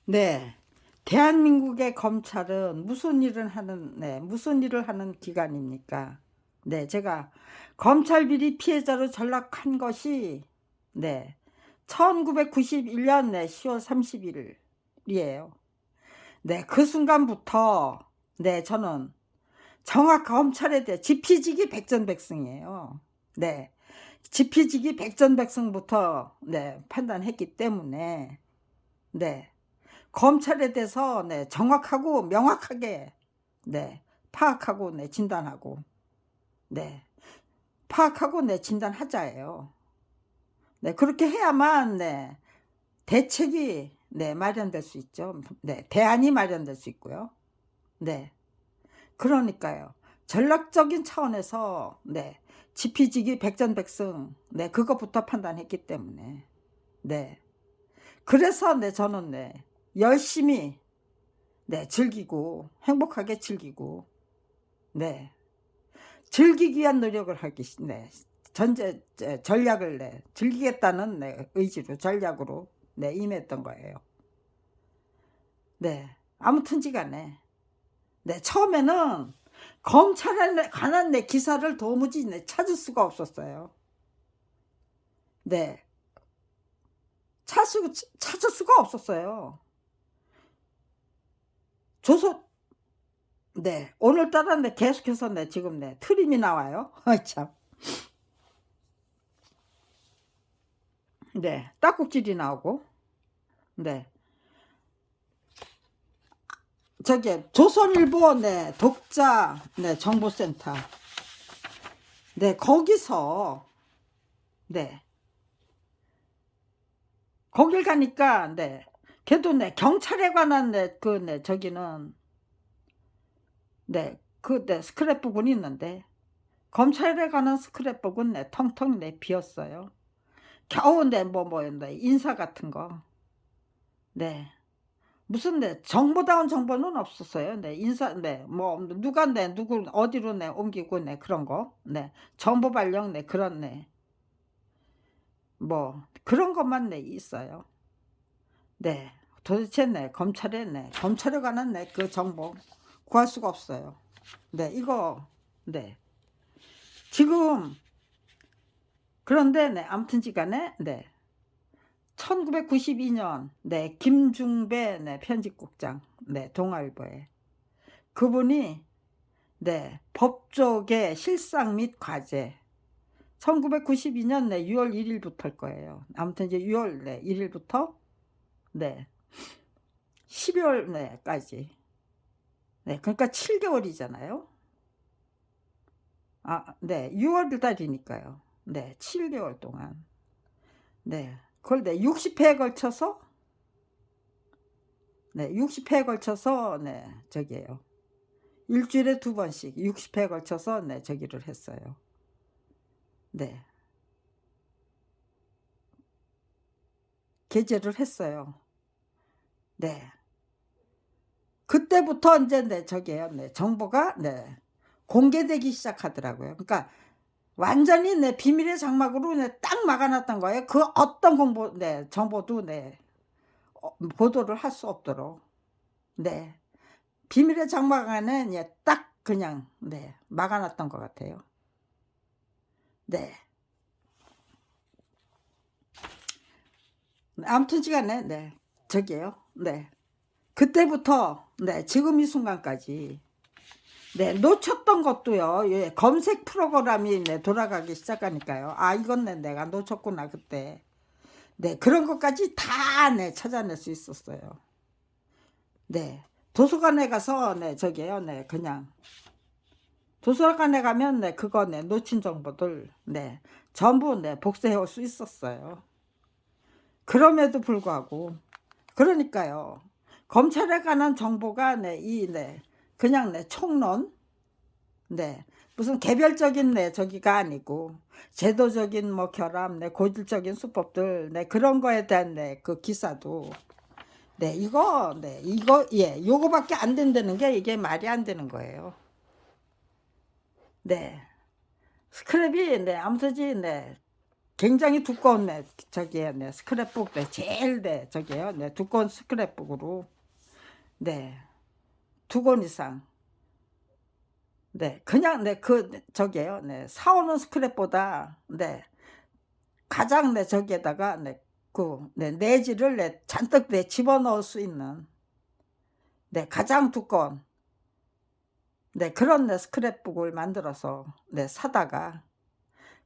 네. 대한민국의 검찰은 무슨 일을 하는 기관입니까? 네, 제가 검찰 비리 피해자로 전락한 것이 네, 1991년 10월 30일이에요. 네, 그 순간부터 네, 저는 검찰에 대해 지피지기 백전백승이에요. 네. 지피지기 백전백승부터 네, 판단했기 때문에 네. 검찰에 대해서 네, 정확하고 명확하게 네, 파악하고 네, 진단하고 네, 파악하고 네, 진단하자예요. 네, 그렇게 해야만 네, 대책이 네, 마련될 수 있죠. 네, 대안이 마련될 수 있고요. 네, 그러니까요. 전략적인 차원에서 네, 지피지기 백전백승 네, 그것부터 판단했기 때문에 네, 그래서 네, 저는 네, 열심히 네, 즐기고 행복하게 즐기고 네, 즐기기 위한 노력을 하기 네, 전략을 네, 즐기겠다는 네, 의지로 전략으로 네, 임했던 거예요. 네, 아무튼지간에 네, 처음에는 검찰에 관한 내 기사를 도무지 네, 찾을 수가 없었어요. 네, 찾을 수가 없었어요. 조선 네, 오늘따라 네, 계속해서 네, 지금 네, 트림이 나와요. 참. 네, 딱꼭질이 나오고 네. 저기 조선일보 네, 독자 네, 정보센터 네, 거기서 네, 거길 가니까 네, 걔도 네, 경찰에 관한 네, 그 네, 저기는 네, 그 네, 스크랩북은 있는데 검찰에 관한 스크랩북은 네, 텅텅 네, 비었어요. 겨우 네, 네, 인사 같은 거 네, 무슨 네, 정보다운 정보는 없었어요. 네, 인사 네, 뭐 누가 네, 누구 어디로 네, 옮기고 네, 그런 거 네, 정보 발령 네, 그런 네, 뭐 그런 것만 네, 있어요. 네, 도대체 네, 검찰에 관한 네, 그 정보 구할 수가 없어요. 네, 이거 네, 지금 그런데 네, 아무튼지간에 네, 1992년 네, 김중배 네, 편집국장 네, 동아일보에 그분이 네, 법조계 실상 및 과제 1992년 네, 6월 1일부터일 거예요. 아무튼 이제 6월 네, 1일부터 네, 12월 네까지 네, 그러니까 7개월이잖아요. 네, 6월 달이니까요. 네, 7개월 동안 네, 그걸 네, 60회에 걸쳐서 네, 60회에 걸쳐서 네, 저기예요. 일주일에 2번씩 60회에 걸쳐서 네, 저기를 했어요. 네, 게재를 했어요. 네, 그때부터 이제 네, 저기예요. 네, 정보가 네, 공개되기 시작하더라고요. 그러니까 완전히 내 비밀의 장막으로 딱 막아놨던 거예요. 그 어떤 정보도 보도를 할 수 없도록. 네. 비밀의 장막 안에 딱 그냥 막아놨던 것 같아요. 네. 아무튼 시간에 저기요. 네. 그때부터 지금 이 순간까지 놓쳤던 것도요. 예, 검색 프로그램이 돌아가기 시작하니까요. 이건 내가 놓쳤구나 그때. 네, 그런 것까지 다 찾아낼 수 있었어요. 네, 도서관에 가서 저기요, 그냥 도서관에 가면 그거 놓친 정보들 전부 복사해 올 수 있었어요. 그럼에도 불구하고 그러니까요. 검찰에 관한 정보가 그냥 총론 무슨 개별적인 저기가 아니고 제도적인 뭐 결함 고질적인 수법들 그런 거에 대한 그 기사도 이거 요거밖에 안 된다는 게 이게 말이 안 되는 거예요. 네, 스크랩이 아무튼지 굉장히 두꺼운 네 저기에 네 스크랩북 네 제일 네 저기에요. 네 두꺼운 스크랩북으로 네 2권 이상 네 그냥 네 저기에요. 네 사 오는 스크랩보다 네 가장 네 저기에다가 네 내지를 네 잔뜩 네 집어넣을 수 있는 네 가장 두꺼운 네 그런 네 스크랩북을 만들어서 네 사다가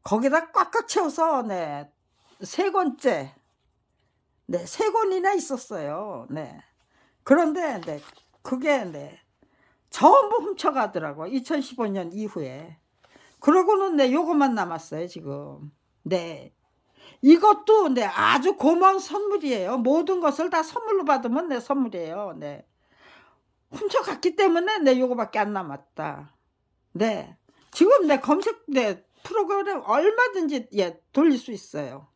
거기다 꽉꽉 채워서 네 3권째 네 3권이나 있었어요. 네. 그런데 네 그게 네 전부 훔쳐가더라고요. 2015년 이후에. 그러고는 네 요것만 남았어요 지금. 네. 이것도 네 아주 고마운 선물이에요. 모든 것을 다 선물로 받으면 네 선물이에요. 네. 훔쳐갔기 때문에 네 요거밖에 안 남았다. 네. 지금 네 검색 네 프로그램 얼마든지 예 돌릴 수 있어요.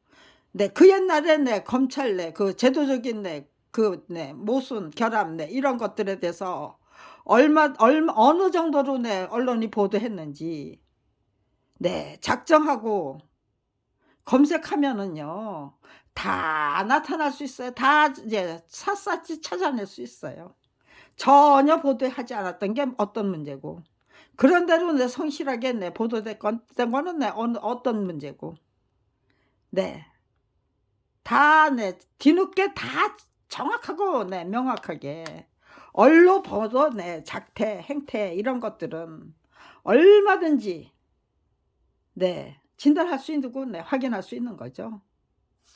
네. 그 옛날에 네 검찰 네 그 제도적인 네 네 모순, 결함 네 이런 것들에 대해서 얼마 어느 정도로 네 언론이 보도했는지 네 작정하고 검색하면은요 다 나타날 수 있어요. 다 이제 샅샅이 찾아낼 수 있어요. 전혀 보도하지 않았던 게 어떤 문제고 그런대로 네 성실하게 네 된 거는 네 어떤 문제고 네. 다 네 뒤늦게 다 정확하고 네 명확하게 언로 보도 네 작태, 행태 이런 것들은 얼마든지 네 진단할 수 있고 네 확인할 수 있는 거죠.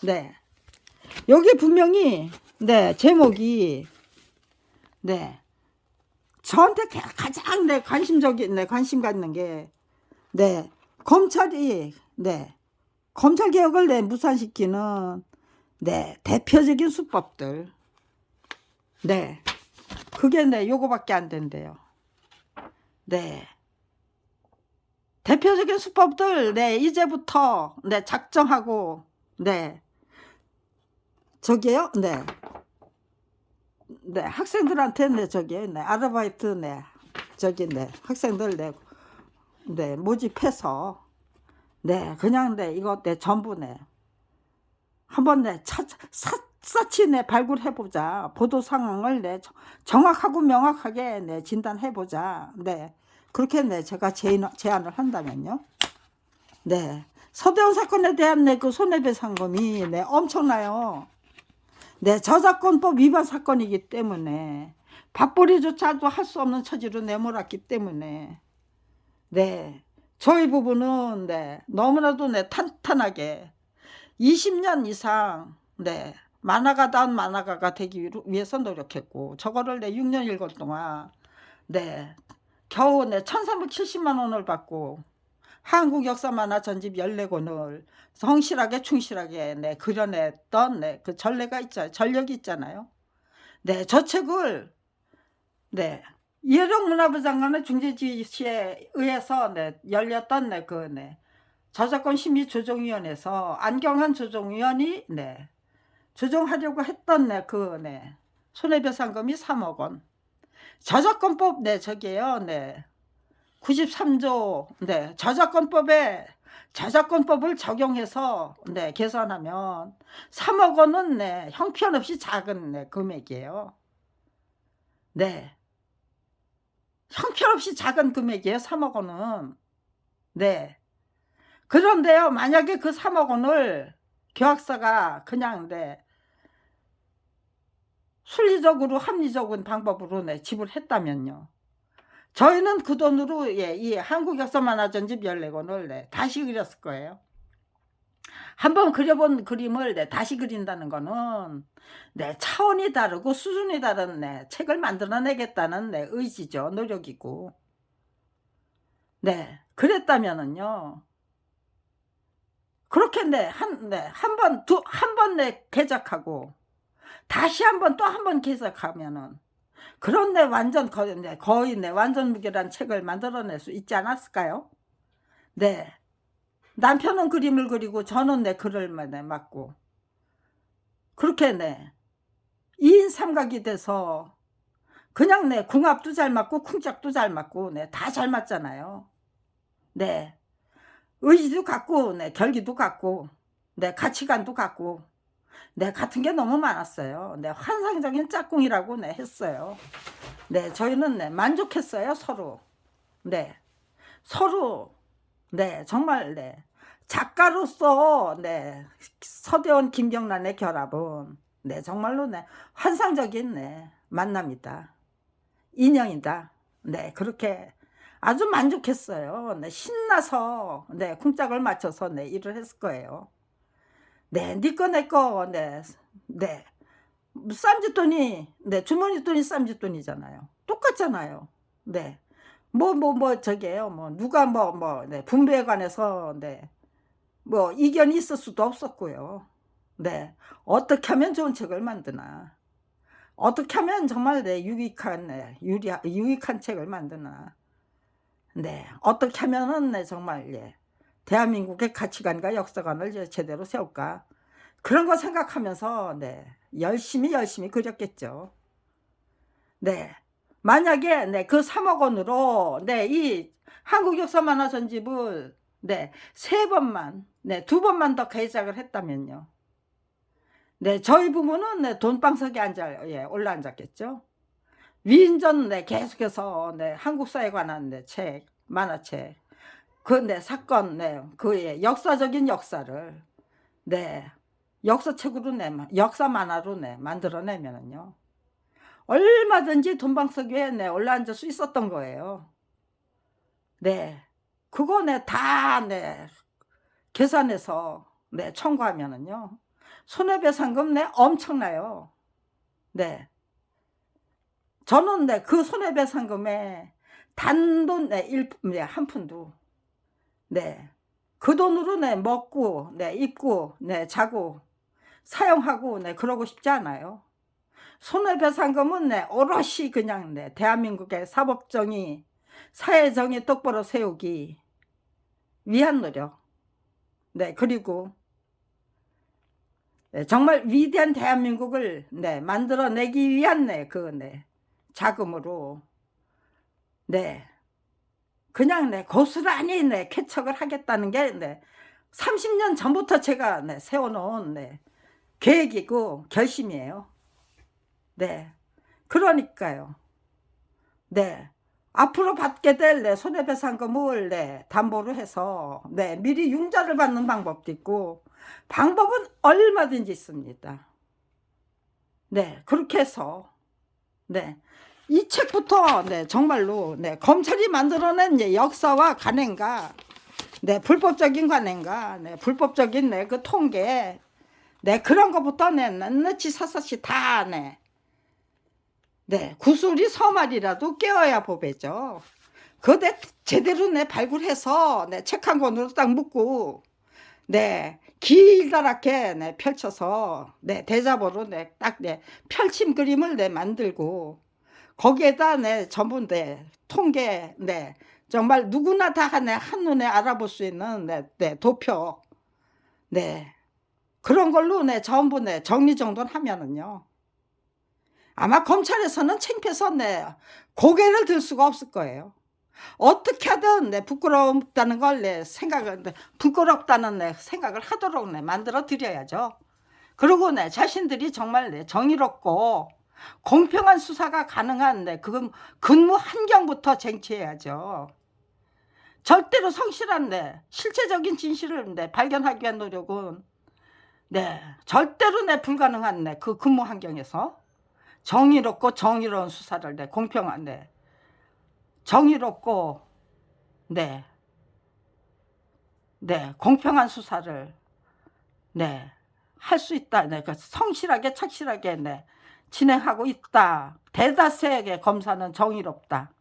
네. 여기 분명히 네 제목이 네 저한테 가장 네 관심적인 네 관심 갖는 게 네 검찰이 네 검찰 개혁을 네 무산시키는 네 대표적인 수법들 네 그게 네 요거밖에 안 된대요. 네 대표적인 수법들 네 이제부터 네 작정하고 네 저기요 네 네 학생들한테 네 저기 네 아르바이트 네 저기 네 학생들 네 모집해서 네 그냥 네 이거 네 전부 네 한번 네 샅샅이 네 발굴해 보자. 보도 상황을 네 정확하고 명확하게 네 진단해 보자. 네 그렇게 네 제가 제안을 한다면요. 네 서대원 사건에 대한 네 그 손해배상금이 네 엄청나요. 네 저작권법 위반 사건이기 때문에 밥벌이조차도 할 수 없는 처지로 내몰았기 때문에 네 저희 부부는 네 너무나도 네 탄탄하게 20년 이상 네 만화가다운 만화가가 되기 위해서 노력했고 저거를 네 6년 7개 동안 네 겨우 네 1,370만 원을 받고 한국 역사 만화 전집 14권을 성실하게 충실하게 네 그려냈던 네 그 전례가 있잖아요. 전력이 있잖아요. 네 저 책을 네 이혜령 문화부 장관의 중재지시에 의해서 네 열렸던 네 저작권 심의 조정위원회에서 안경환 조정위원이 네 조정하려고 했던 네 손해배상금이 3억 원. 저작권법 네 저기에요. 네 93조 네 저작권법을 적용해서 네 계산하면 3억 원은 네 형편없이 작은 네 금액이에요. 네. 형편없이 작은 금액이에요. 3억 원은. 네. 그런데요. 만약에 그 3억 원을 교학사가 그냥 네 순리적으로 합리적인 방법으로 네 지불했다면요. 저희는 그 돈으로 예, 이 한국 역사 만화 전집 14권을 네, 다시 그렸을 거예요. 한번 그려본 그림을 네, 다시 그린다는 거는 네, 차원이 다르고 수준이 다른 네, 책을 만들어내겠다는 네, 의지죠. 노력이고. 네, 그랬다면은요. 그렇게 한 번 개작하고 다시 또 한 번 개작하면은 그런 완전 거의 완전 무결한 책을 만들어낼 수 있지 않았을까요? 네. 남편은 그림을 그리고 저는 글을 맡고 그렇게 2인 삼각이 돼서 그냥 궁합도 잘 맞고 쿵짝도 잘 맞고 다 잘 맞잖아요. 네. 의지도 같고 결기도 같고 네, 가치관도 같고, 네, 같은 게 너무 많았어요. 네, 환상적인 짝꿍이라고 네, 했어요. 네, 저희는 네, 만족했어요, 서로. 네, 서로, 네, 정말, 네, 작가로서, 네, 서대원 김경란의 결합은, 네, 정말로, 네, 환상적인, 네, 만남이다. 인연이다. 네, 그렇게 아주 만족했어요. 네, 신나서, 네, 쿵짝을 맞춰서, 네, 일을 했을 거예요. 네, 니꺼 내꺼, 네, 네, 쌈짓돈이, 네, 주머니 돈이 쌈짓돈이잖아요. 똑같잖아요. 네, 저게요, 누가 네, 분배에 관해서, 네, 이견이 있을 수도 없었고요. 네, 어떻게 하면 좋은 책을 만드나, 어떻게 하면 정말 네, 유익한 책을 만드나, 네, 어떻게 하면은 네, 정말 예, 대한민국의 가치관과 역사관을 제대로 세울까, 그런 거 생각하면서 네, 열심히 그렸겠죠. 네, 만약에 네, 그 3억 원으로 네, 이 한국역사만화전집을 네, 3번만, 네, 2번만 더 개작을 했다면요. 네, 저희 부부는 네, 돈방석에 올라앉았겠죠. 위인전 네, 계속해서 네, 한국사에 관한 네, 책, 만화책, 그 네, 사건, 네, 그의 역사적인 역사를 네, 역사책으로 역사 만화로 만들어내면은요, 얼마든지 돈방석 위에 올라앉을 수 있었던 거예요. 네, 그거 다 계산해서 청구하면은요, 손해배상금 엄청나요. 네, 저는 그 손해배상금에 단돈 한 푼도 그 돈으로 먹고 입고 자고 사용하고 그러고 싶지 않아요. 손해배상금은 오롯이 그냥 대한민국의 사법정의, 사회정의 똑바로 세우기 위한 노력. 그리고 정말 위대한 대한민국을 만들어내기 위한 그 자금으로 그냥 고스란히 개척을 하겠다는 게 30년 전부터 제가 세워놓은 계획이고 결심이에요. 네, 그러니까요. 네, 앞으로 받게 될 손해배상금을 담보로 해서 미리 융자를 받는 방법도 있고, 방법은 얼마든지 있습니다. 네, 그렇게 해서 이 책부터 정말로 검찰이 만들어낸 역사와 관행과 불법적인 관행과 불법적인 그 통계, 그런 것부터 낱낱이 사사시 다 구슬이 서말이라도 깨어야 보배죠. 그거 제대로 발굴해서 책 한 권으로 딱 묶고 길다랗게 펼쳐서 대자보로 딱 펼침 그림을 만들고, 거기에다 전부 통계, 정말 누구나 다 한눈에 알아볼 수 있는 도표, 그런 걸로 전부 정리정돈하면은요, 아마 검찰에서는 창피해서 고개를 들 수가 없을 거예요. 어떻게 하든 부끄럽다는 걸 부끄럽다는 생각을 하도록 만들어 드려야죠. 그리고 자신들이 정말 정의롭고 공평한 수사가 가능한 그 근무 환경부터 쟁취해야죠. 절대로 성실한 실체적인 진실을 발견하기 위한 노력은 절대로 불가능한 그 근무 환경에서 정의롭고 정의로운 수사를 공평한 정의롭고 공평한 수사를 할 수 있다. 성실하게 착실하게 진행하고 있다. 대다수의 검사는 정의롭다.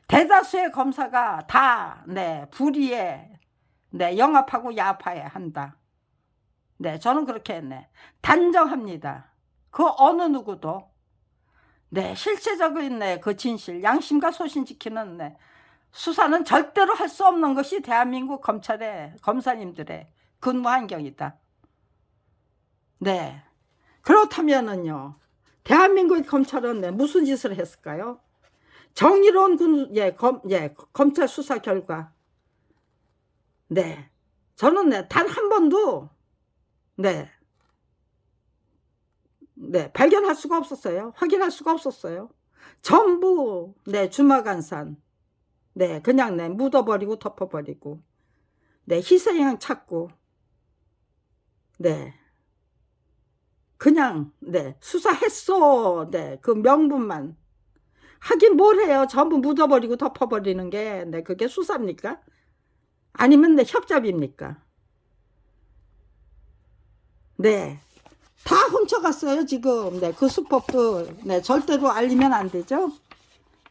대다수의 검사가 다 불의에 영합하고 야합해야 한다. 저는 그렇게 단정합니다. 그 어느 누구도 실체적인 그 진실, 양심과 소신 지키는 수사는 절대로 할 수 없는 것이 대한민국 검사님들의 근무 환경이다. 그렇다면은요, 대한민국 검찰은 무슨 짓을 했을까요? 정의로운 검찰 수사 결과, 저는 단 한 번도 네. 네. 발견할 수가 없었어요. 확인할 수가 없었어요. 전부 네 주마간산. 네. 그냥 네 묻어 버리고 덮어 버리고 네 희생양 찾고 네 그냥 네 "수사했어." 네 그 명분만. 하긴 뭘 해요. 전부 묻어 버리고 덮어 버리는 게 네 그게 수사입니까? 아니면 네 협잡입니까? 네. 다 훔쳐 갔어요 지금. 네 그 수법도 네 절대로 알리면 안 되죠.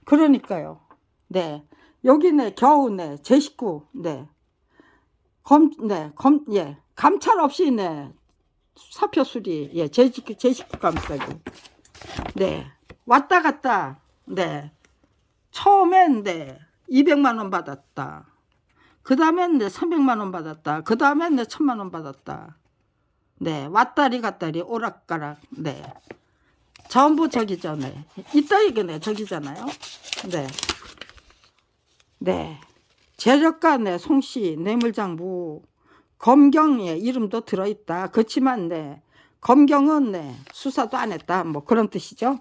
그러니까요. 네. 여기 네 겨우 네 제 식구 네 감찰 없이 네 사표 수리 제 식구 감싸기. 네. 왔다 갔다 네 처음엔 네 200만 원 받았다. 그다음엔 네 300만 원 받았다. 그다음엔 네 1,000만 원 받았다. 네. 왔다리 갔다리 오락가락 네. 전부 저기죠. 네. 이따위게 네 저기잖아요. 네. 네. 재력가 네 송씨 뇌물장부 검경의 이름도 들어있다. 그렇지만 네 검경은 네 수사도 안 했다. 뭐 그런 뜻이죠.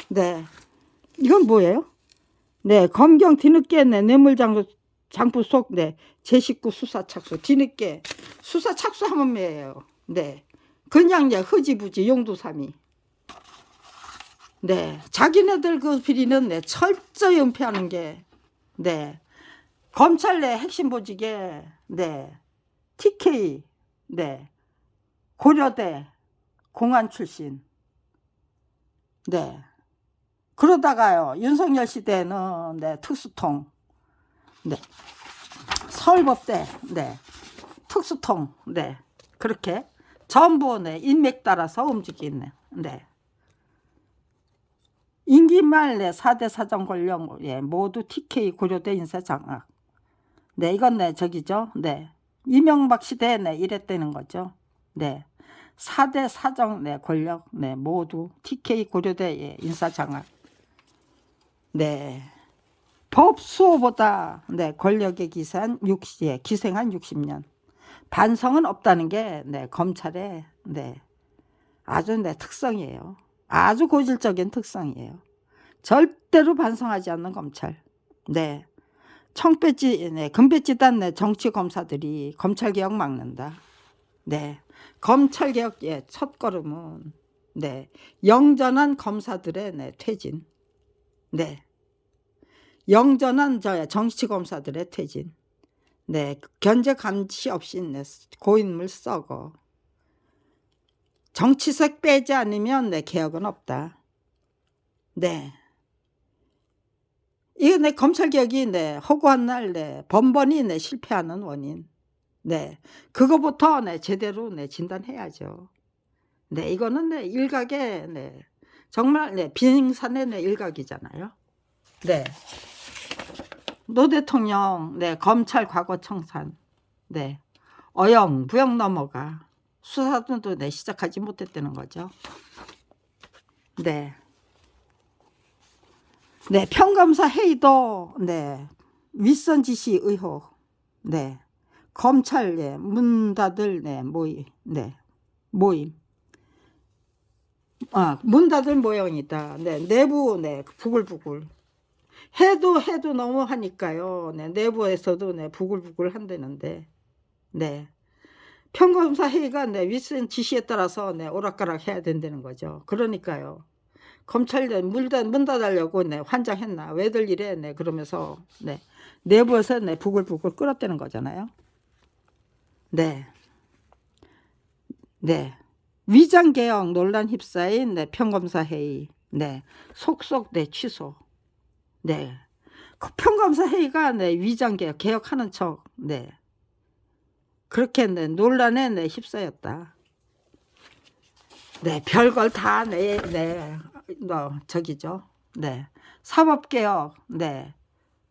네. 이건 뭐예요? 네. 검경 뒤늦게 네 뇌물장부 속 네 제 식구 수사 착수. 뒤늦게 수사 착수하면 뭐예요? 네. 그냥 흐지부지 용두사미. 네. 자기네들 그 비리는 네 철저히 은폐하는 게 네. 검찰 내 핵심 보직에 네. TK 네. 고려대 공안 출신. 네. 그러다가요. 윤석열 시대에는 네. 특수통. 네. 서울법대 네. 특수통 네. 그렇게 전부 네. 인맥 따라서 움직이네. 네. 임기 말 네. 4대 사정 권력 모두 TK 고려대 인사 장악. 네. 이건 네. 저기죠. 네. 이명박 시대에 네. 이랬다는 거죠. 네. 4대 사정 네. 권력 네. 모두 TK 고려대 인사 장악. 네. 법수호보다 네. 권력에 기생한 60년. 반성은 없다는 게 네. 검찰의 네. 아주 네. 특성이에요. 아주 고질적인 특성이에요. 절대로 반성하지 않는 검찰. 네. 청배지, 네. 금배지 단 네. 정치 검사들이 검찰개혁 막는다. 네. 검찰개혁의 첫걸음은 네. 영전한 검사들의 네. 퇴진. 네. 영전한 정치 검사들의 퇴진. 네. 견제 감시 없이 네. 고인물 썩어. 정치색 빼지 않으면 네. 개혁은 없다. 네. 이게 내 검찰개혁이 네. 허구한 날 네. 번번이 네. 실패하는 원인. 네. 그거부터 네. 제대로 네. 진단해야죠. 네. 이거는 네. 일각의 네. 정말 네. 빙산의 네. 일각이잖아요. 네. 노 대통령 네. 검찰 과거 청산. 네. 어영부영 넘어가. 수사도 네. 시작하지 못했다는 거죠. 네. 네. 평검사 회의도 네. 윗선 지시 의혹. 네. 검찰 문 닫을 모임. 네. 모임. 문 닫을 모형이다. 네. 내부 네. 부글부글. 해도 너무 하니까요. 네. 내부에서도 네. 부글부글 한다는데. 네. 평검사 회의가 네. 윗선 지시에 따라서 네. 오락가락 해야 된다는 거죠. 그러니까요. 검찰 문 닫으려고 네. 환장했나. 왜들 이래. 네. 그러면서 네. 내부에서 네. 부글부글 끓었다는 거잖아요. 네. 네. 위장개혁 논란 휩싸인 네. 평검사 회의. 네. 속속 네. 취소. 네. 그 평검사 회의가 네. 위장개혁 개혁하는 척. 네. 그렇게 네. 논란에 네. 휩싸였다. 네. 별걸 다 네. 저기죠. 네. 사법개혁. 네.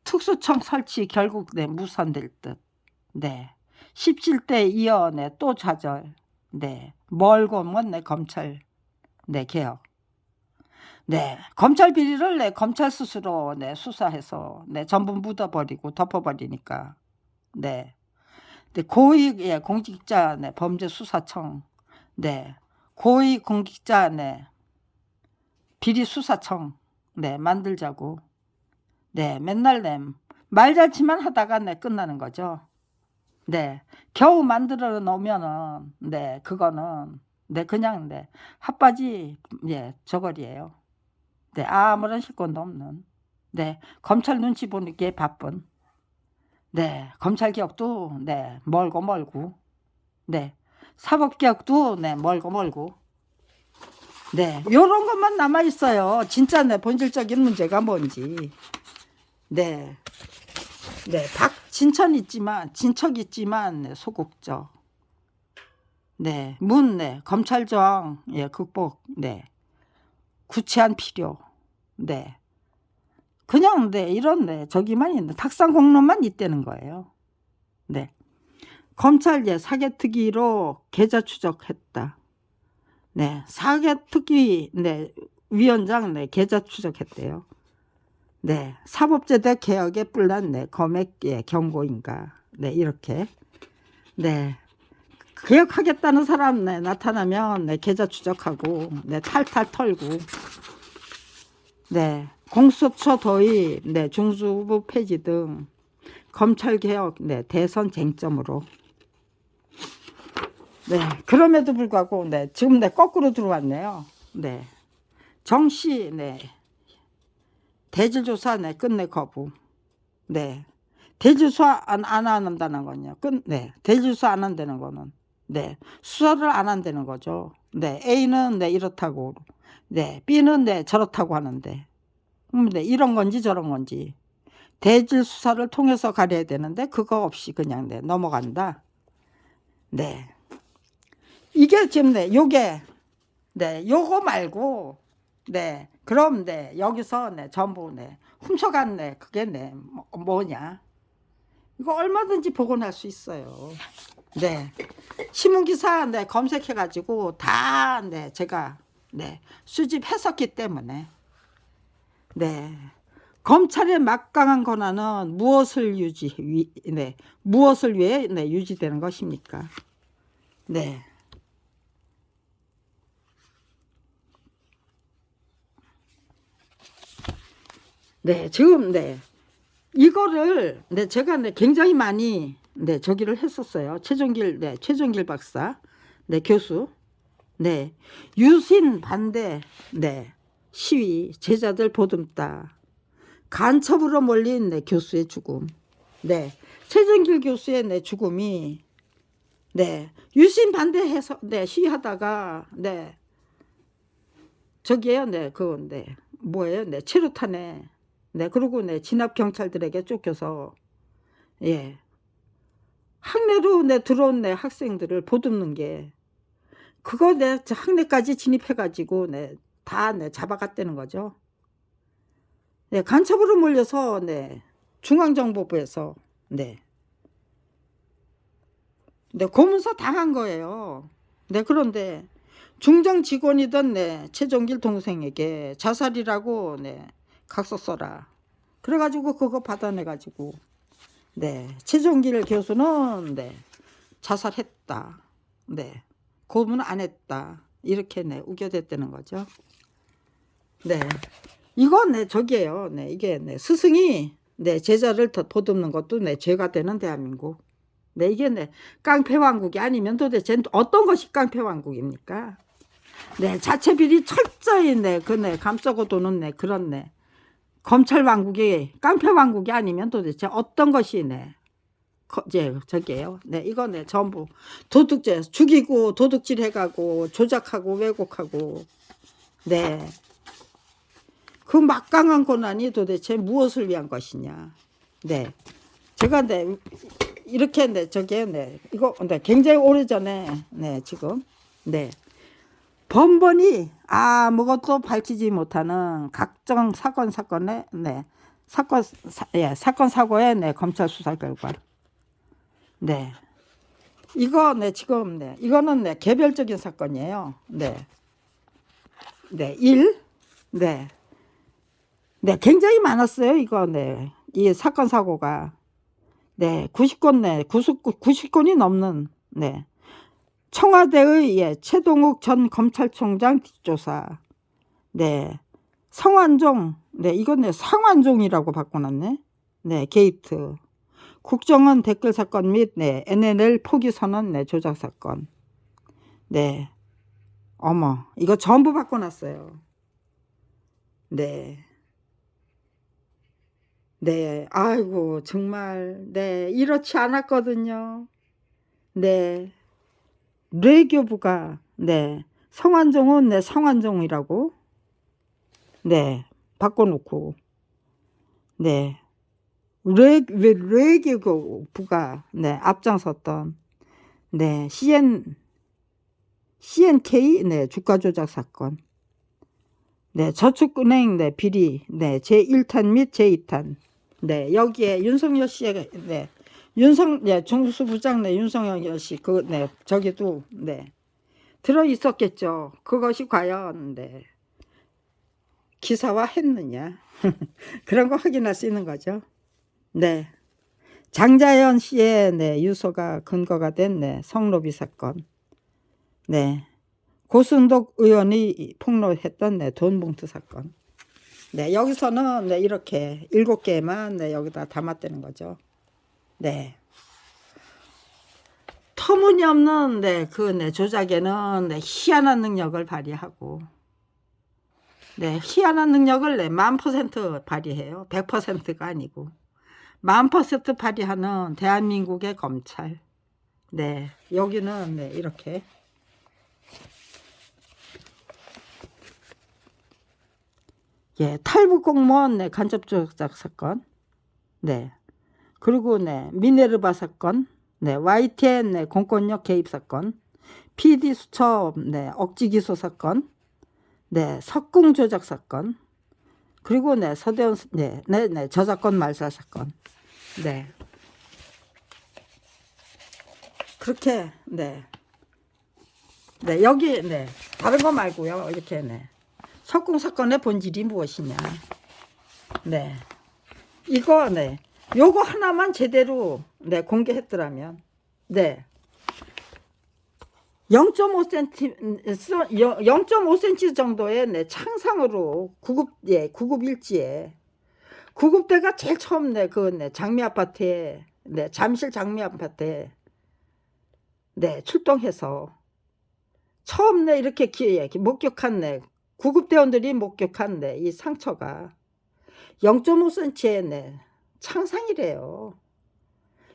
특수청 설치 결국 네. 무산될 듯. 네. 17대 이어 네. 또 좌절. 네. 멀고 먼 네. 검찰 네. 개혁. 네. 검찰 비리를 네. 검찰 스스로 네. 수사해서 네. 전부 묻어버리고 덮어버리니까. 네. 네, 고위 예, 공직자 네, 범죄수사청, 네, 고위 공직자 네, 비리수사청 네, 만들자고. 네, 맨날 네, 말잘치만 하다가 네, 끝나는 거죠. 네, 겨우 만들어 놓으면은 네, 그거는 네, 그냥 네, 핫바지 예, 저거리예요. 네, 아무런 실권도 없는. 네, 검찰 눈치 보는 게 바쁜. 네, 검찰 개혁도 네, 멀고 멀고. 네, 사법 개혁도 네, 멀고 멀고. 네, 요런 것만 남아 있어요. 진짜 네, 본질적인 문제가 뭔지. 네. 네, 박진천 있지만 진척 있지만 네, 소극적. 네, 네, 검찰정 예, 극복. 네, 구체한 필요. 네, 그냥 네, 이런 네, 저기만 있는 탁상 공론만 있다는 거예요. 네, 검찰 예, 사개특위로 계좌 추적했다. 네, 사개특위 네, 위원장 네, 계좌 추적했대요. 네, 사법제도 개혁에 뿔난 네, 검액 예, 경고인가. 네, 이렇게. 네. 개혁하겠다는 사람 네, 나타나면 네, 계좌 추적하고 네, 탈탈 털고. 네, 공수처 도입, 네, 중수부 폐지 등 검찰 개혁 네, 대선 쟁점으로. 네, 그럼에도 불구하고 네, 지금 네, 거꾸로 들어왔네요. 네, 정시 네, 대질 조사 네, 끝내 거부. 네, 대질 조사 안 한다는 거냐? 네, 대질 조사 안 한다는 거는 네, 수사를 안 한다는 거죠. 네, A는 네, 이렇다고, 네, B는 네, 저렇다고 하는데, 네, 이런 건지 저런 건지 대질 수사를 통해서 가려야 되는데 그거 없이 그냥 네, 넘어간다. 네, 이게 지금 네, 요게 네, 요거 말고 네, 그럼 네, 여기서 네, 전부 네, 훔쳐간 네, 그게 네, 뭐냐? 이거 얼마든지 복원할 수 있어요. 네, 신문기사 네, 검색해가지고 다 네, 제가 네, 수집했었기 때문에 네, 검찰의 막강한 권한은 무엇을 네, 무엇을 위해 네, 유지되는 것입니까? 네, 네, 지금 네, 이거를 네, 제가 네, 굉장히 많이 네, 저기를 했었어요. 최종길 네, 최종길 박사 네, 교수 네, 유신 반대 네, 시위 제자들 보듬다 간첩으로 몰린 네, 교수의 죽음. 네, 최종길 교수의 네, 죽음이 네, 유신 반대해서 네, 시위하다가 네, 저기에요. 네, 네, 뭐예요? 네, 체류탄에 네, 그리고 네, 진압 경찰들에게 쫓겨서 예, 학내로 네, 들어온 네, 학생들을 보듬는 게 그거 네, 학내까지 진입해가지고 네, 다 네, 잡아갔다는 거죠. 네, 간첩으로 몰려서 네, 중앙정보부에서 네, 네, 고문서 당한 거예요. 네, 그런데 중정 직원이던 네, 최종길 동생에게 자살이라고 네, 각서 써라. 그래가지고 그거 받아내가지고 네, 최종길 교수는 네, 자살했다. 네, 고문 안 했다. 이렇게 네, 우겨댔다는 거죠. 네, 이건 네, 저기예요. 네, 이게 네, 스승이 네, 제자를 더 보듬는 것도 네, 죄가 되는 대한민국. 네, 이게 네, 깡패왕국이 아니면 도대체 어떤 것이 깡패왕국입니까? 네, 자체 비리 철저히 네, 그 네, 감싸고 도는 네, 그런 네, 검찰왕국이 깡패왕국이 아니면 도대체 어떤 것이 네, 저기예요. 네, 이거 네, 전부 도둑죄 죽이고 도둑질 해가고 조작하고 왜곡하고 네, 그 막강한 권한이 도대체 무엇을 위한 것이냐? 네, 제가 네, 이렇게 네, 저기요, 네, 이거 네, 굉장히 오래전에 네, 지금 네, 번번이 아무것도 밝히지 못하는 각종 사건에 네, 사건 사고의 네, 검찰 수사 결과 네, 이거 네, 지금 네, 이거는 네, 개별적인 사건이에요. 네, 네, 네, 네, 굉장히 많았어요. 이거 네, 이 사건 사고가 네, 90건, 네, 90건이 넘는, 네. 청와대의, 예, 최동욱 전 검찰총장 뒷조사. 네. 성완종, 네, 이건 네, 상완종이라고 바꿔놨네. 네, 게이트. 국정원 댓글 사건 및, 네, NLL 포기 선언, 네, 조작 사건. 네. 어머, 이거 전부 바꿔놨어요. 네. 네, 아이고, 정말, 네, 이렇지 않았거든요. 네, 뇌교부가, 네, 성완종은, 네, 상완종이라고, 네, 바꿔놓고, 네, 왜 뇌교부가, 네, 앞장섰던, 네, CNK, 네, 주가 조작 사건, 네, 저축은행, 네, 비리, 네, 제1탄 및 제2탄, 네, 여기에 윤석열 씨의, 네, 네, 중수부장, 네, 윤석열 씨, 네, 저기도, 네, 들어 있었겠죠. 그것이 과연, 네, 기사화 했느냐. 그런 거 확인할 수 있는 거죠. 네. 장자연 씨의, 네, 유서가 근거가 된, 네, 성노비 사건. 네. 고순덕 의원이 폭로했던, 네, 돈봉투 사건. 네, 여기서는, 네, 이렇게 7개만, 네, 여기다 담았다는 거죠. 네. 터무니없는, 네, 네, 조작에는, 네, 희한한 능력을 발휘하고, 네, 희한한 능력을, 네, 10,000% 발휘해요. 100%가 아니고. 10,000% 발휘하는 대한민국의 검찰. 네, 여기는, 네, 이렇게. 예, 탈북 공무원, 네, 간접 조작 사건. 네. 그리고, 네, 미네르바 사건. 네, YTN, 네, 공권력 개입 사건. PD 수첩, 네, 억지 기소 사건. 네, 석궁 조작 사건. 그리고, 네, 서대원, 네, 저작권 말살 사건. 네. 그렇게, 네. 네, 여기, 네. 다른 거 말고요. 이렇게, 네. 석궁 사건의 본질이 무엇이냐. 네. 이거, 네. 요거 하나만 제대로, 네, 공개했더라면, 네. 0.5cm 정도의, 네, 창상으로 구급 일지에 구급대가 제일 처음, 네, 네, 장미 아파트에, 네, 잠실 장미 아파트에, 네, 출동해서 처음, 네, 이렇게 목격한, 네, 구급대원들이 목격한, 네, 이 상처가 0.5cm의, 네, 창상이래요.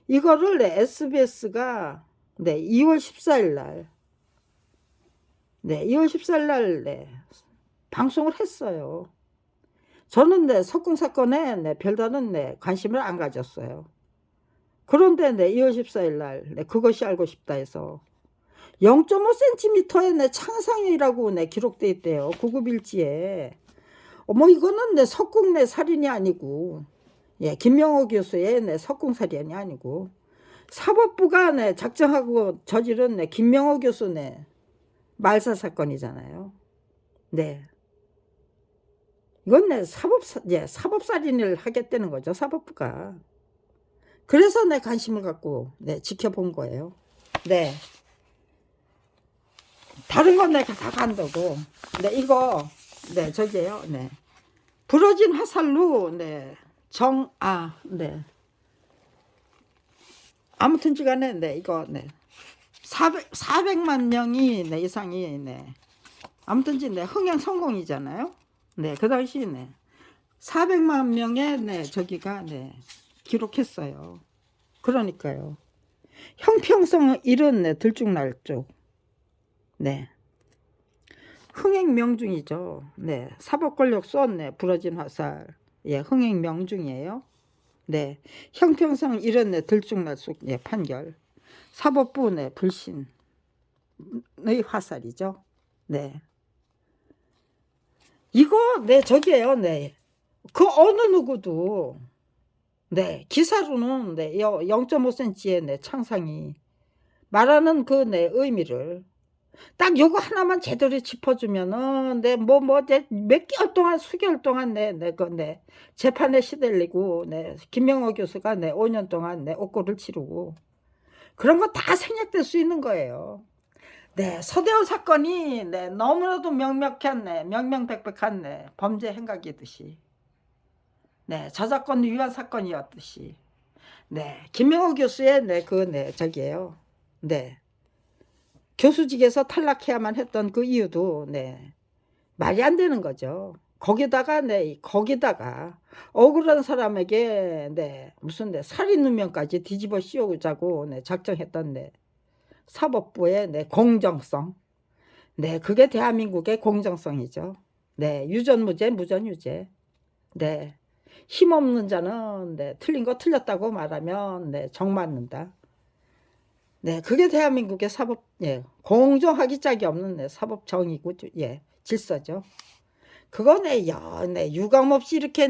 이거를, 네, SBS가, 네, 2월 14일 날, 네, 2월 14일 날, 네, 방송을 했어요. 저는, 네, 석궁 사건에, 네, 별다른, 네, 관심을 안 가졌어요. 그런데, 네, 2월 14일 날, 네, 그것이 알고 싶다 해서 0.5cm의, 네, 창상이라고, 네, 기록돼 있대요. 구급일지에. 어머, 이거는, 네, 석궁, 네, 살인이 아니고, 예, 김명호 교수의, 네, 석궁 살인이 아니고, 사법부가, 네, 작정하고 저지른, 네, 김명호 교수, 네, 말살 사건이잖아요. 네. 이건, 네, 사법살인을 하겠다는 거죠, 사법부가. 그래서, 네, 관심을 갖고, 네, 지켜본 거예요. 네. 다른 건 내가 다 간다고. 네, 이거, 네, 저기에요. 네. 부러진 화살로, 네, 네. 아무튼지 간에, 네, 이거, 네. 400만 명이, 네, 이상이, 네. 아무튼지, 네, 흥행 성공이잖아요. 네, 그 당시, 네. 400만 명의, 네, 저기가, 네, 기록했어요. 그러니까요. 형평성 잃은, 네, 들쭉날쭉. 네. 흥행 명중이죠. 네. 사법 권력 쏜, 네, 부러진 화살. 예, 흥행 명중이에요. 네. 형평성 잃은, 네, 들쭉날쭉, 예, 판결. 사법부, 네, 불신의 화살이죠. 네. 이거, 네, 저기에요. 네. 그 어느 누구도, 네, 기사로는, 네, 0.5cm의, 네, 창상이 말하는 그, 네, 의미를, 딱 요거 하나만 제대로 짚어주면은 몇 개월 동안 수개월 동안 재판에 시달리고 김명호 교수가 5년 동안 옥고를 치르고 그런 거 다 생략될 수 있는 거예요. 서대원 사건이 너무나도 명명한 명명백백한 범죄 행각이듯이 저작권 위반 사건이었듯이 김명호 교수의 저기에요. 교수직에서 탈락해야만 했던 그 이유도 말이 안 되는 거죠. 거기다가 억울한 사람에게 무슨 살인 누명까지 뒤집어 씌우자고 작정했던 사법부의 공정성. 그게 대한민국의 공정성이죠. 유전무죄, 무전유죄. 힘없는 자는 틀린 거 틀렸다고 말하면 정 맞는다. 그게 대한민국의 사법, 공정하기 짝이 없는 사법 정의고, 질서죠. 그거 유감없이 이렇게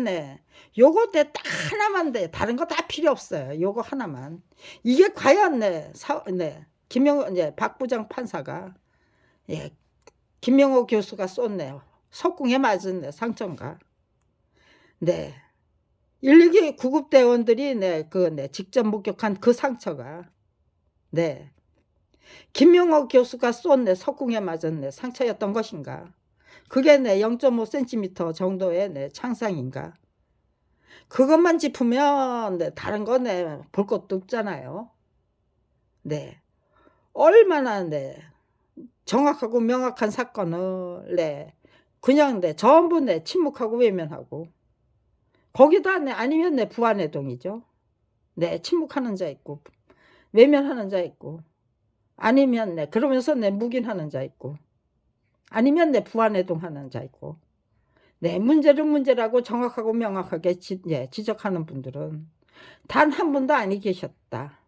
요거 딱 하나만 다른 거 다 필요 없어요. 요거 하나만. 이게 과연 박 부장 판사가 김명호 교수가 쏜 석궁에 맞은 상처인가. 112 구급대원들이 직접 목격한 그 상처가 김명호 교수가 쏜 석궁에 맞은 상처였던 것인가. 그게 0.5cm 정도의 창상인가. 그것만 짚으면 다른 거 볼 것도 없잖아요. 얼마나 정확하고 명확한 사건을 그냥 전부 침묵하고 외면하고 거기다 아니면 부안해동이죠. 침묵하는 자 있고 외면하는 자 있고 아니면 그러면서 묵인하는 자 있고 아니면 부안해동하는 자 있고 문제를 문제라고 정확하고 명확하게 지적하는 분들은 단 한 분도 아니 계셨다.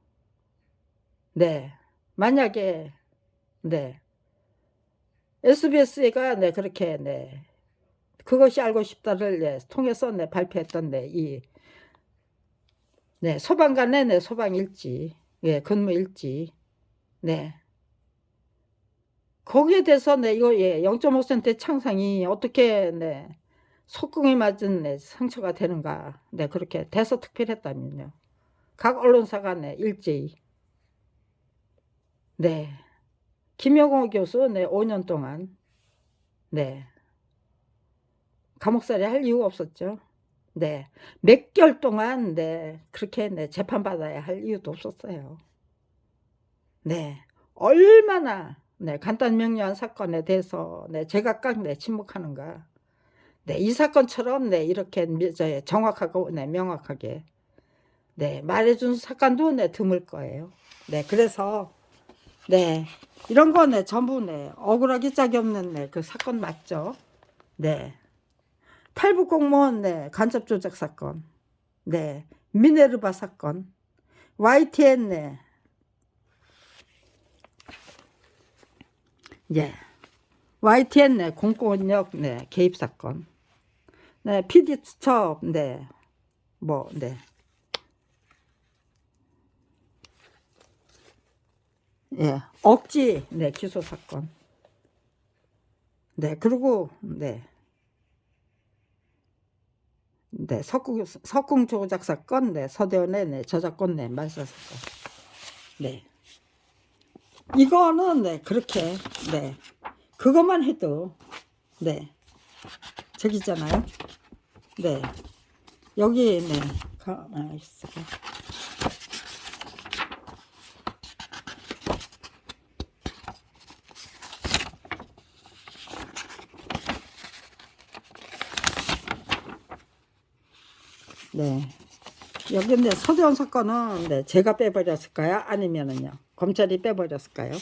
만약에 SBS가 그렇게 그것이 알고 싶다를 통해서 발표했던 이 소방관의 소방일지 근무일지 거기에 대해서 이거 0.5cm 창상이 어떻게 속궁에 맞은 상처가 되는가 그렇게 대서특필했다면요. 각 언론사가 일제히 김영호 교수 5년 동안 감옥살이 할 이유가 없었죠. 몇 개월 동안 그렇게 재판받아야 할 이유도 없었어요. 얼마나 간단 명료한 사건에 대해서 제각각 침묵하는가. 이 사건처럼 이렇게 정확하고 명확하게 말해준 사건도 드물 거예요. 그래서 이런 거 전부 억울하기 짝이 없는 그 사건 맞죠. 탈북 공무원 간첩 조작 사건, 미네르바 사건, YTN YTN 공권력 개입 사건, PD 수첩 억지 기소 사건, 그리고 석궁 조작 사건, 서대원의 저작권 말살 사건. 이거는 그렇게 그것만 해도 저기 있잖아요. 여기 가만히 있어. 여기 서대원 사건은 제가 빼버렸을까요? 아니면은요 검찰이 빼버렸을까요?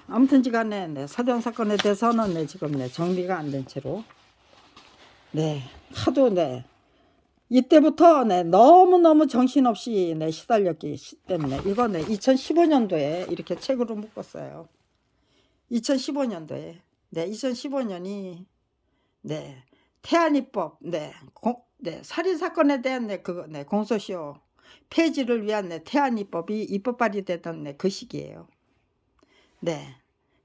아무튼지간에 서대원 사건에 대해서는 지금 정리가 안 된 채로 하도 이때부터 너무너무 정신없이 시달렸기 때문에 이거 2015년도에 이렇게 책으로 묶었어요. 2015년도에 2015년이 태안이법 살인사건에 대한 공소시효 폐지를 위한 태안이법이 입법 발의되던 그 시기예요.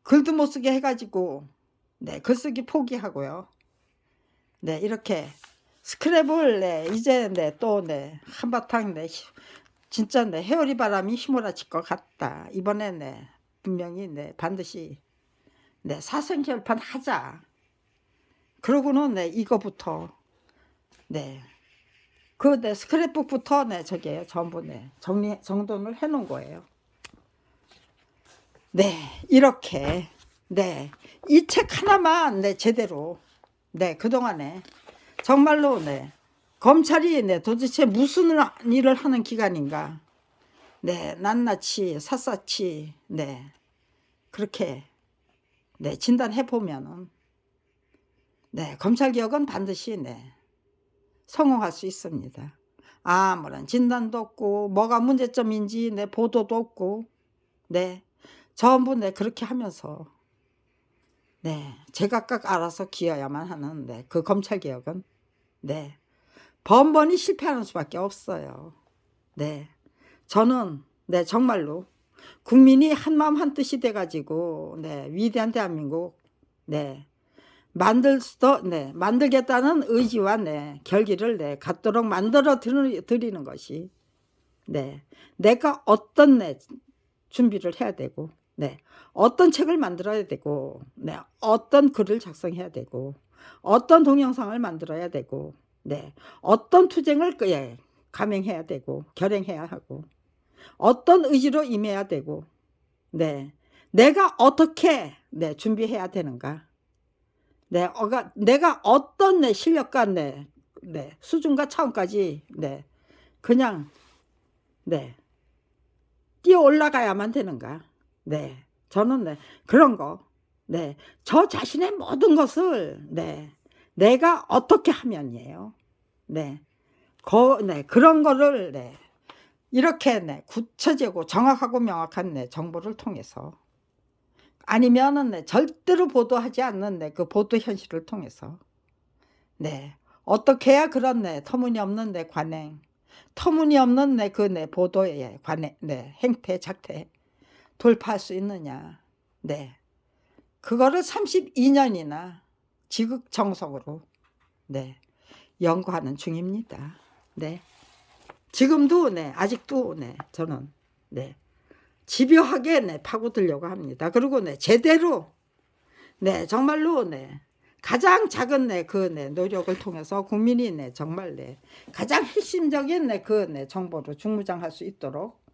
글도 못 쓰게 해가지고 네, 글쓰기 포기하고요. 네, 이렇게 스크랩을 네, 이제 네, 또 네, 한바탕 네, 진짜 네, 해오리 바람이 휘몰아칠 것 같다. 이번에 네, 분명히 네, 반드시 네, 사생결판 하자. 그러고는 네, 이거부터 네, 그 네, 스크랩북부터 네, 저게 전부 네, 정돈을 해 놓은 거예요. 네, 이렇게 네, 이 책 하나만 네, 제대로 네, 그동안에 정말로 네, 검찰이 네, 도대체 무슨 일을 하는 기관인가? 네, 낱낱이 샅샅이 네, 그렇게 네, 진단해 보면은 네, 검찰 개혁은 반드시 네, 성공할 수 있습니다. 아무런 진단도 없고 뭐가 문제점인지 네, 보도도 없고 네, 전부 네, 그렇게 하면서 네, 제각각 알아서 기어야만 하는 네, 그 검찰 개혁은 네, 번번이 실패하는 수밖에 없어요. 네, 저는 네, 정말로 국민이 한마음 한뜻이 돼가지고 네, 위대한 대한민국 네, 만들겠다는 의지와 네, 결기를 네, 갖도록 만들어 드리는 것이 네, 내가 어떤 네, 준비를 해야 되고 네, 어떤 책을 만들어야 되고 네, 어떤 글을 작성해야 되고 어떤 동영상을 만들어야 되고 네, 어떤 투쟁을 예, 감행해야 되고 결행해야 하고 어떤 의지로 임해야 되고 네, 내가 어떻게 네, 준비해야 되는가 네, 내가 어떤 내 실력과 네, 수준과 차원까지 네, 그냥 네, 뛰어 올라가야만 되는가 네, 저는 네, 그런 거 네, 저 자신의 모든 것을 네, 내가 어떻게 하면이에요. 네, 네, 그런 거를 네, 이렇게 네, 구체적이고 정확하고 명확한 네, 정보를 통해서 아니면은 네, 절대로 보도하지 않는 네, 그 보도 현실을 통해서 네, 어떻게 해야 그런 네, 터무니없는 네, 관행, 터무니없는 네, 그 네, 보도의 관행, 네, 행태, 작태 돌파할 수 있느냐. 네, 그거를 32년이나 지극정성으로 네, 연구하는 중입니다. 네, 지금도 네, 아직도 네, 저는 네, 집요하게 네, 파고들려고 합니다. 그리고 네, 제대로 네, 정말로 네, 가장 작은 네, 그 네, 노력을 통해서 국민이 네, 정말 네, 가장 핵심적인 네, 그 네, 정보로 중무장할 수 있도록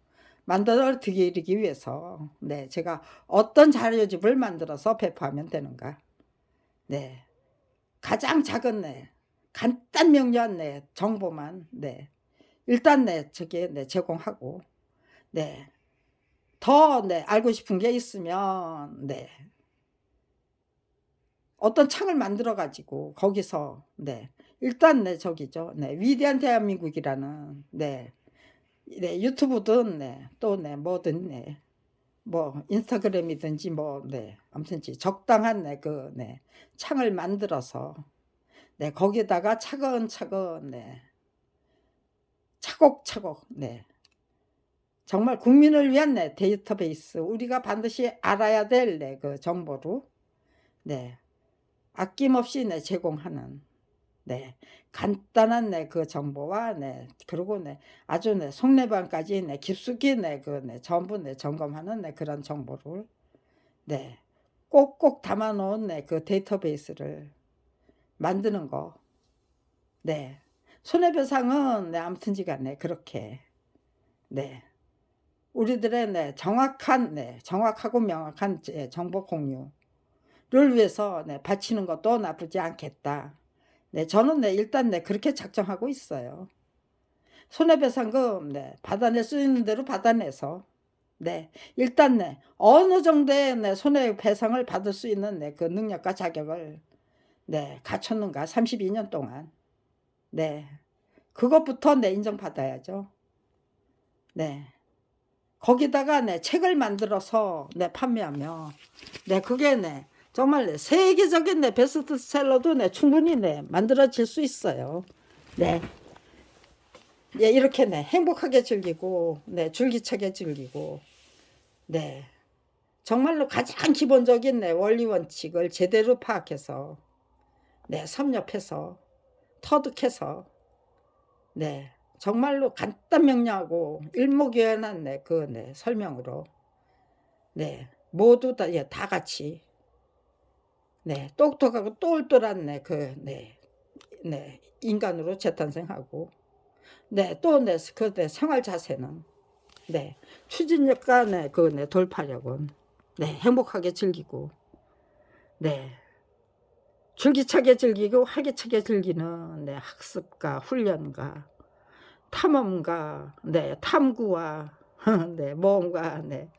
만들어 드리기 위해서 네, 제가 어떤 자료집을 만들어서 배포하면 되는가. 네, 가장 작은 네, 간단 명료한 네, 정보만 네, 일단 네, 저게 네, 제공하고 네, 더 네, 알고 싶은 게 있으면 네, 어떤 창을 만들어 가지고 거기서 네, 일단 네, 저기죠. 네, 위대한 대한민국이라는 네, 네, 유튜브든 네, 또 네, 뭐든 네, 뭐 인스타그램이든지 뭐 네, 아무튼지 적당한 네, 그 네, 창을 만들어서 네, 거기다가 차근차근 네, 차곡차곡 네, 정말 국민을 위한 네, 데이터베이스 우리가 반드시 알아야 될 네, 그 정보로 네, 아낌없이 네, 제공하는 네, 간단한 네, 그 정보와 네, 그리고 네, 아주 네, 속내방까지 네, 깊숙이 네, 그 네, 전부 네, 점검하는 네, 그런 정보를 네, 꼭꼭 담아놓은 네, 그 데이터베이스를 만드는 거. 네, 손해배상은 네, 아무튼지간에 그렇게 네, 우리들의 네, 정확하고 명확한 정보 공유를 위해서 네, 바치는 것도 나쁘지 않겠다. 네, 저는 네, 일단 네, 그렇게 작정하고 있어요. 손해배상금 네, 받아낼 수 있는 대로 받아내서 네, 일단 네, 어느 정도의 네, 손해배상을 받을 수 있는 네, 그 능력과 자격을 네, 갖췄는가 32년 동안 네, 그것부터 네, 인정받아야죠. 네, 거기다가 네, 책을 만들어서 네, 판매하며 네, 그게 네, 정말 네, 세계적인 네, 베스트셀러도 네, 충분히 네, 만들어질 수 있어요. 네. 예, 이렇게 네, 행복하게 즐기고 네, 줄기차게 즐기고 네, 정말로 가장 기본적인 네 원리 원칙을 제대로 파악해서 네 섭렵해서 터득해서 네 정말로 간단 명료하고 일목요연한 네 그 네 설명으로 네 모두 다 예 다 같이 네 똑똑하고 똘똘한 네 그 네 인간으로 재탄생하고 네 또 네 그 네 생활 자세는 네 추진력과 네 그 네 돌파력은 네 행복하게 즐기고 네 줄기차게 즐기고 활기차게 즐기는 네 학습과 훈련과 탐험과 네 탐구와 네 모험과 네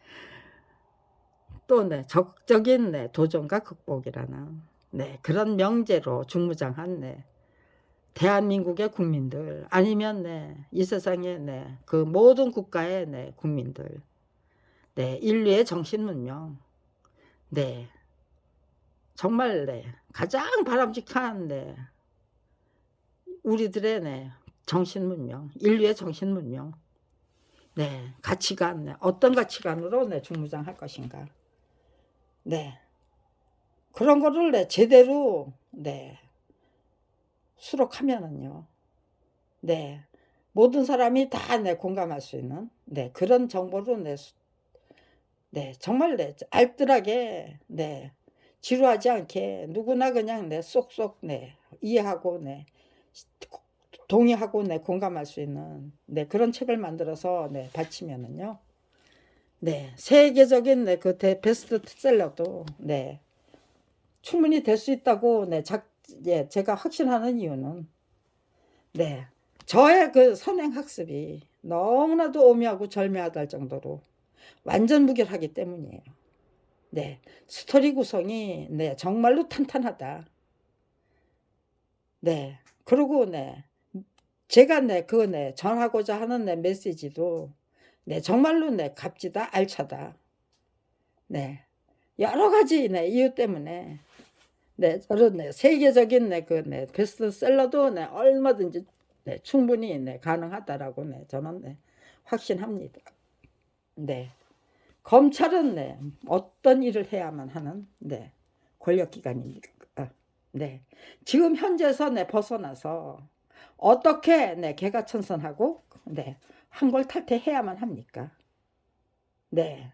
또 네 적극적인 네 도전과 극복이라는 네 그런 명제로 중무장한 네 대한민국의 국민들 아니면 네 이 세상의 네 그 모든 국가의 네 국민들 네 인류의 정신 문명 네 정말 네 가장 바람직한 네 우리들의 네 정신 문명 인류의 정신 문명 네 가치관 네 어떤 가치관으로 네 중무장할 것인가 네 그런 거를 네 제대로 네 수록하면은요 네 모든 사람이 다 네 공감할 수 있는 네 그런 정보로 네 정말 네 알뜰하게 네 지루하지 않게 누구나 그냥 네 쏙쏙 네 이해하고 네 동의하고 네 공감할 수 있는 네 그런 책을 만들어서 네 바치면은요 네 세계적인 네 그 베스트셀러도 네 충분히 될 수 있다고 네 예 제가 확신하는 이유는 네 저의 그 선행 학습이 너무나도 오묘하고 절묘하다 할 정도로 완전 무결하기 때문이에요. 네. 스토리 구성이 네 정말로 탄탄하다. 네. 그리고 네 제가 네 그 네 전하고자 하는 네 메시지도 네 정말로 네 값지다, 알차다. 네. 여러 가지 네 이유 때문에 네 저는 네 세계적인 네 그 네 베스트셀러도 네 얼마든지 네 충분히 네 가능하다라고 네 저는 네 확신합니다. 네. 검찰은 네 어떤 일을 해야만 하는 네 권력기관이니까 네 지금 현재에서 네 벗어나서 어떻게 네 개가천선하고 네 한골탈퇴해야만 합니까? 네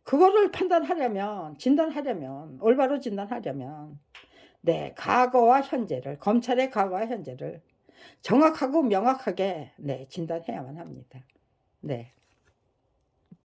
그거를 판단하려면 진단하려면 올바로 진단하려면 네 과거와 현재를 검찰의 과거와 현재를 정확하고 명확하게 네 진단해야만 합니다. 네.